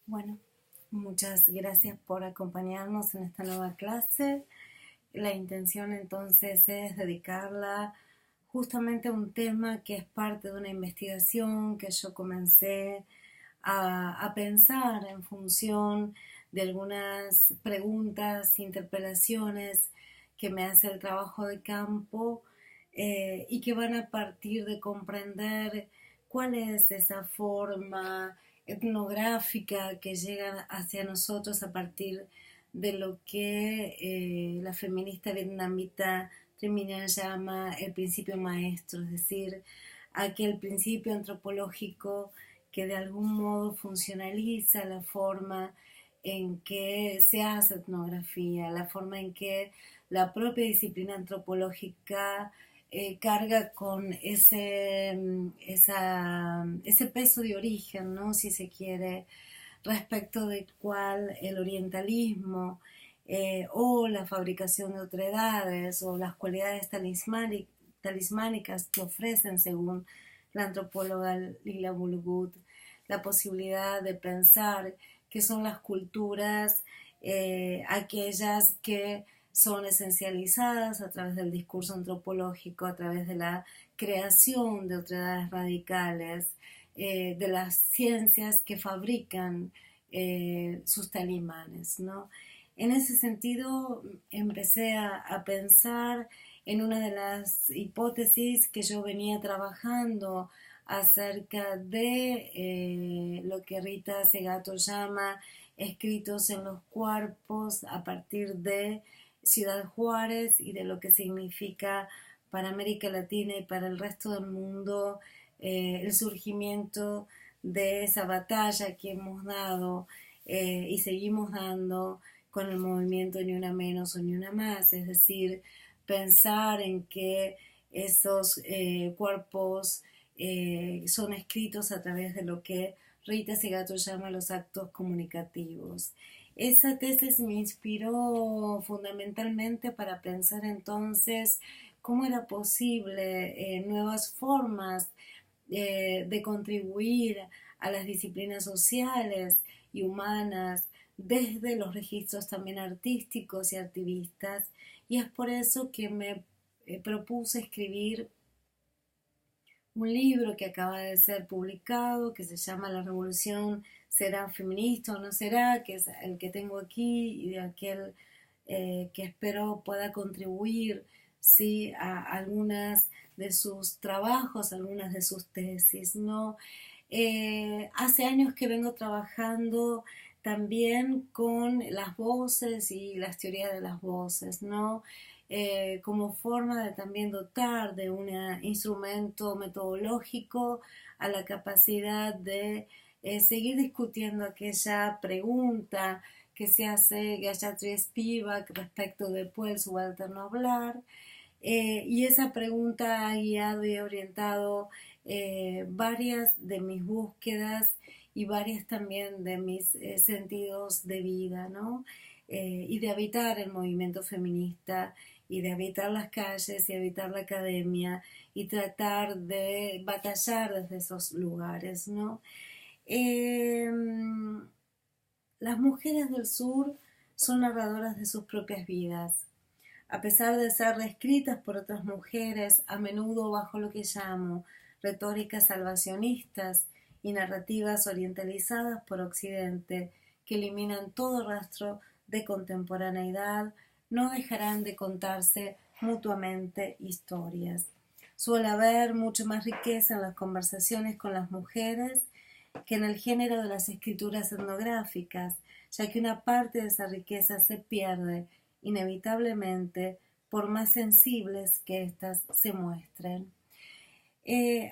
Bueno, muchas gracias por acompañarnos en esta nueva clase. La intención entonces es dedicarla justamente a un tema que es parte de una investigación que yo comencé a pensar en función de algunas preguntas, interpelaciones que me hace el trabajo de campo y que van a partir de comprender cuál es esa forma etnográfica que llega hacia nosotros a partir de lo que la feminista vietnamita Trinh Minh llama el principio maestro, es decir, aquel principio antropológico que de algún modo funcionaliza la forma en que se hace etnografía, la forma en que la propia disciplina antropológica carga con ese peso de origen, ¿no? Si se quiere, respecto de cuál el orientalismo o la fabricación de otredades o las cualidades talismánicas que ofrecen, según la antropóloga Lila Bulgut, la posibilidad de pensar que son las culturas aquellas que son esencializadas a través del discurso antropológico, a través de la creación de otredades radicales, de las ciencias que fabrican sus talismanes, ¿no? En ese sentido, empecé a pensar en una de las hipótesis que yo venía trabajando acerca de lo que Rita Segato llama escritos en los cuerpos a partir de Ciudad Juárez y de lo que significa para América Latina y para el resto del mundo el surgimiento de esa batalla que hemos dado y seguimos dando con el movimiento Ni Una Menos o Ni Una Más, es decir, pensar en que esos cuerpos son escritos a través de lo que Rita Segato llama los actos comunicativos. Esa tesis me inspiró fundamentalmente para pensar entonces cómo era posible nuevas formas de contribuir a las disciplinas sociales y humanas desde los registros también artísticos y activistas, y es por eso que me propuse escribir un libro que acaba de ser publicado, que se llama La Revolución será feminista o no será, que es el que tengo aquí y de aquel que espero pueda contribuir, sí, a algunas de sus trabajos, algunas de sus tesis, ¿no? Hace años que vengo trabajando también con las voces y las teorías de las voces, ¿no? Como forma de también dotar de un instrumento metodológico a la capacidad de seguir discutiendo aquella pregunta que se hace Gayatri Spivak respecto de ¿puede el subalterno hablar? Y esa pregunta ha guiado y orientado varias de mis búsquedas y varias también de mis sentidos de vida, ¿no? Y de habitar el movimiento feminista y de habitar las calles y habitar la academia y tratar de batallar desde esos lugares, ¿no? Eh, las mujeres del sur son narradoras de sus propias vidas, a pesar de ser reescritas por otras mujeres, a menudo bajo lo que llamo retóricas salvacionistas y narrativas orientalizadas por Occidente, que eliminan todo rastro de contemporaneidad, no dejarán de contarse mutuamente historias. Suele haber mucho más riqueza en las conversaciones con las mujeres que en el género de las escrituras etnográficas, ya que una parte de esa riqueza se pierde inevitablemente por más sensibles que éstas se muestren.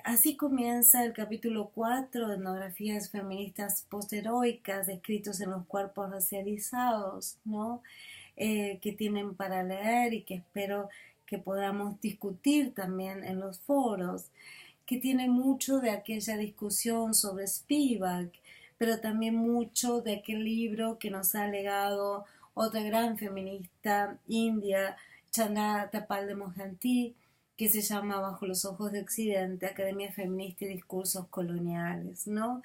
Así comienza el capítulo 4 de Etnografías Feministas Postheroicas, escritos en los cuerpos racializados, ¿no? Que tienen para leer y que espero que podamos discutir también en los foros, que tiene mucho de aquella discusión sobre Spivak, pero también mucho de aquel libro que nos ha legado otra gran feminista india, Chandra Tapal de Mohanty, que se llama Bajo los ojos de Occidente, Academia Feminista y Discursos Coloniales, ¿no?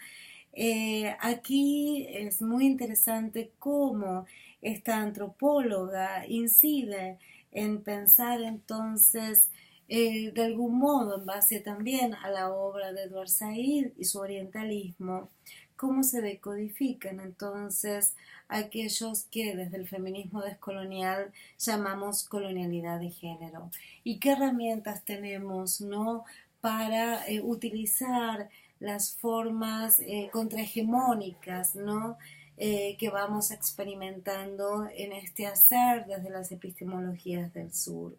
Aquí es muy interesante cómo esta antropóloga incide en pensar entonces de algún modo en base también a la obra de Edward Said y su orientalismo, cómo se decodifican entonces aquellos que desde el feminismo descolonial llamamos colonialidad de género y qué herramientas tenemos, ¿no?, para utilizar las formas contrahegemónicas, ¿no?, que vamos experimentando en este hacer desde las epistemologías del sur.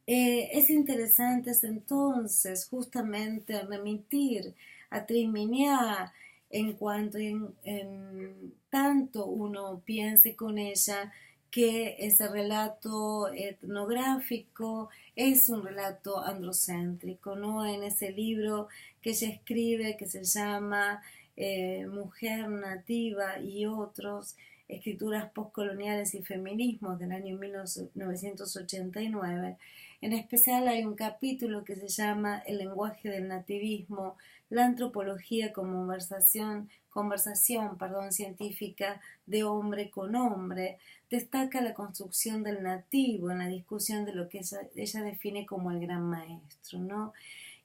Es interesante entonces justamente remitir a Triminiá en cuanto en tanto uno piense con ella que ese relato etnográfico es un relato androcéntrico, ¿no? En ese libro que ella escribe que se llama Mujer Nativa y otros, escrituras postcoloniales y feminismos del año 1989, en especial hay un capítulo que se llama El lenguaje del nativismo, la antropología como conversación científica de hombre con hombre. Destaca la construcción del nativo en la discusión de lo que ella define como el gran maestro, ¿no?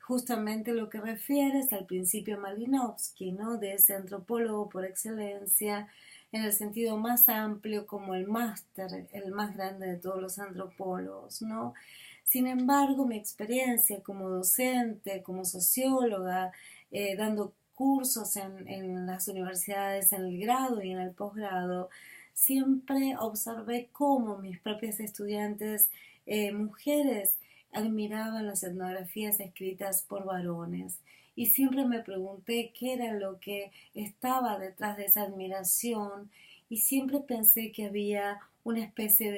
Justamente lo que refiere es al principio Malinowski, ¿no?, de ese antropólogo por excelencia, en el sentido más amplio como el máster, el más grande de todos los antropólogos, ¿no? Sin embargo, mi experiencia como docente, como socióloga, dando cursos en las universidades en el grado y en el posgrado, siempre observé cómo mis propias estudiantes mujeres admiraban las etnografías escritas por varones. Y siempre me pregunté qué era lo que estaba detrás de esa admiración y siempre pensé que había una especie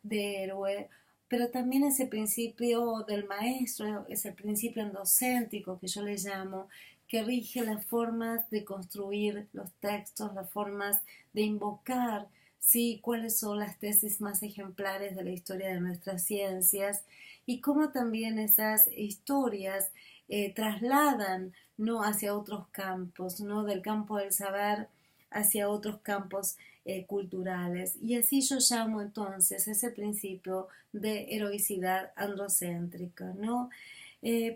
de héroe, pero también ese principio del maestro, ese principio endocéntrico que yo le llamo, que rige las formas de construir los textos, las formas de invocar, sí, cuáles son las tesis más ejemplares de la historia de nuestras ciencias y cómo también esas historias trasladan, ¿no?, hacia otros campos, ¿no?, del campo del saber hacia otros campos culturales. Y así yo llamo entonces ese principio de heroicidad androcéntrica, ¿no?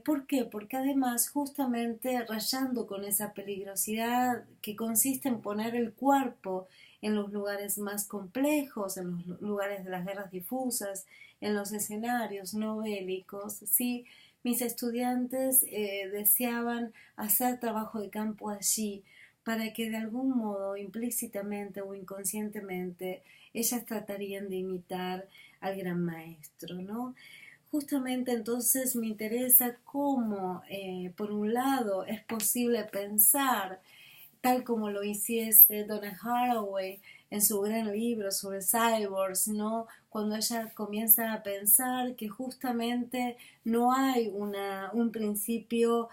¿Por qué? Porque además justamente rayando con esa peligrosidad que consiste en poner el cuerpo en los lugares más complejos, en los lugares de las guerras difusas, en los escenarios no bélicos, ¿sí? Mis estudiantes deseaban hacer trabajo de campo allí para que de algún modo, implícitamente o inconscientemente, ellas tratarían de imitar al gran maestro, ¿no? Justamente entonces me interesa cómo, por un lado, es posible pensar, tal como lo hiciese Donna Haraway en su gran libro sobre cyborgs, ¿no?, cuando ella comienza a pensar que justamente no hay un principio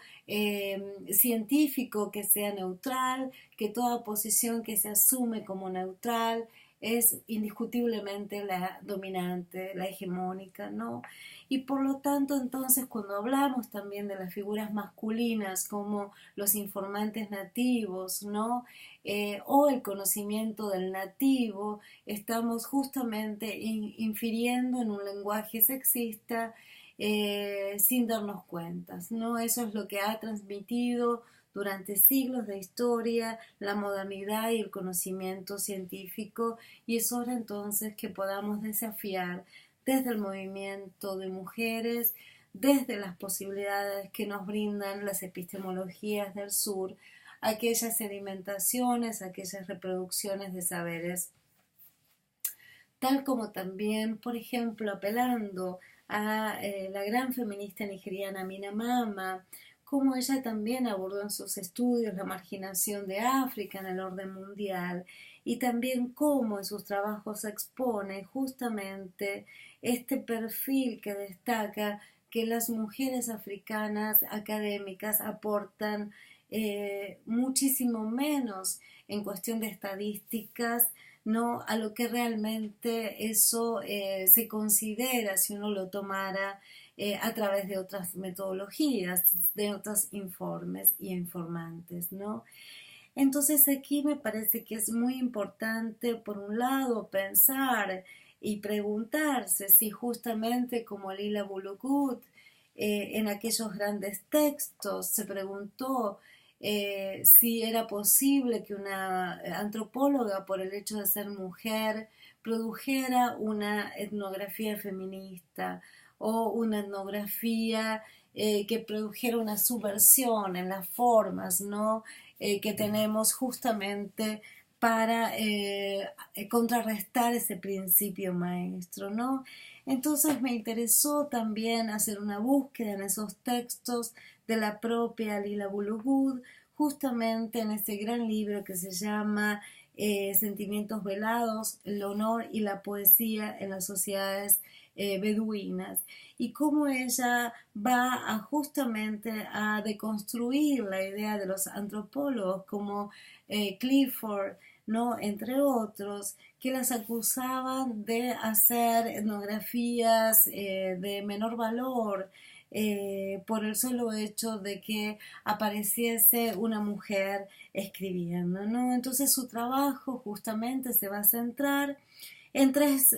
científico que sea neutral, que toda posición que se asume como neutral es indiscutiblemente la dominante, la hegemónica, ¿no? Y por lo tanto, entonces, cuando hablamos también de las figuras masculinas como los informantes nativos, ¿no?, o el conocimiento del nativo, estamos justamente infiriendo en un lenguaje sexista sin darnos cuenta, ¿no? Eso es lo que ha transmitido durante siglos de historia la modernidad y el conocimiento científico, y es hora entonces que podamos desafiar desde el movimiento de mujeres, desde las posibilidades que nos brindan las epistemologías del sur, aquellas sedimentaciones, aquellas reproducciones de saberes, tal como también, por ejemplo, apelando a la gran feminista nigeriana Amina Mama, como ella también abordó en sus estudios la marginación de África en el orden mundial y también cómo en sus trabajos expone justamente este perfil que destaca que las mujeres africanas académicas aportan muchísimo menos en cuestión de estadísticas, ¿no?, a lo que realmente eso se considera si uno lo tomara a través de otras metodologías, de otros informes y informantes, ¿no? Entonces aquí me parece que es muy importante, por un lado, pensar y preguntarse si justamente como Lila Bulugut en aquellos grandes textos se preguntó si era posible que una antropóloga, por el hecho de ser mujer, produjera una etnografía feminista o una etnografía que produjera una subversión en las formas, ¿no? Que tenemos justamente para contrarrestar ese principio maestro, ¿no? Entonces me interesó también hacer una búsqueda en esos textos de la propia Lila Bulugut, justamente en ese gran libro que se llama Sentimientos velados, el honor y la poesía en las sociedades beduinas, y cómo ella va a justamente a deconstruir la idea de los antropólogos como Clifford, ¿no? Entre otros, que las acusaban de hacer etnografías de menor valor por el solo hecho de que apareciese una mujer escribiendo, ¿no? Entonces su trabajo justamente se va a centrar en tres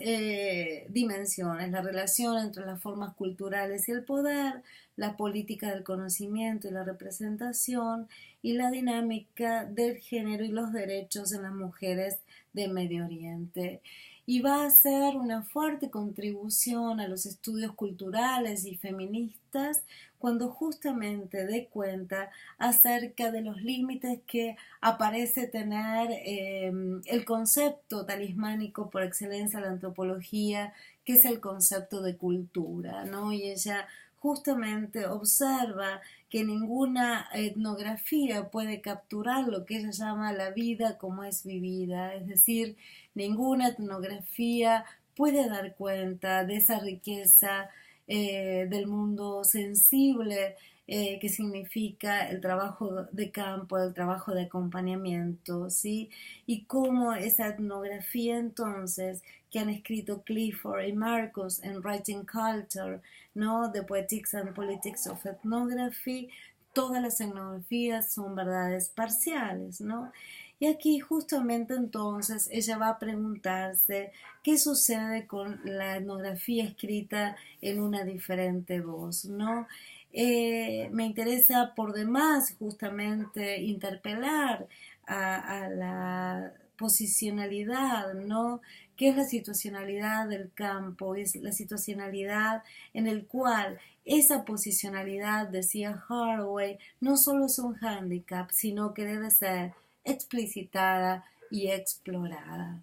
dimensiones: la relación entre las formas culturales y el poder, la política del conocimiento y la representación, y la dinámica del género y los derechos en las mujeres de Medio Oriente. Y va a ser una fuerte contribución a los estudios culturales y feministas cuando justamente dé cuenta acerca de los límites que aparece tener el concepto talismánico por excelencia de la antropología, que es el concepto de cultura, ¿no? Y ella justamente observa que ninguna etnografía puede capturar lo que ella llama la vida como es vivida, es decir, ninguna etnografía puede dar cuenta de esa riqueza del mundo sensible que significa el trabajo de campo, el trabajo de acompañamiento, ¿sí? Y cómo esa etnografía entonces que han escrito Clifford y Marcus en Writing Culture, ¿no? The Poetics and Politics of Ethnography, todas las etnografías son verdades parciales, ¿no? Y aquí justamente entonces ella va a preguntarse qué sucede con la etnografía escrita en una diferente voz, ¿no? Me interesa por demás justamente interpelar a la posicionalidad, ¿no? ¿Qué es la situacionalidad del campo? Es la situacionalidad en el cual esa posicionalidad, decía Haraway, no solo es un hándicap, sino que debe ser explicitada y explorada.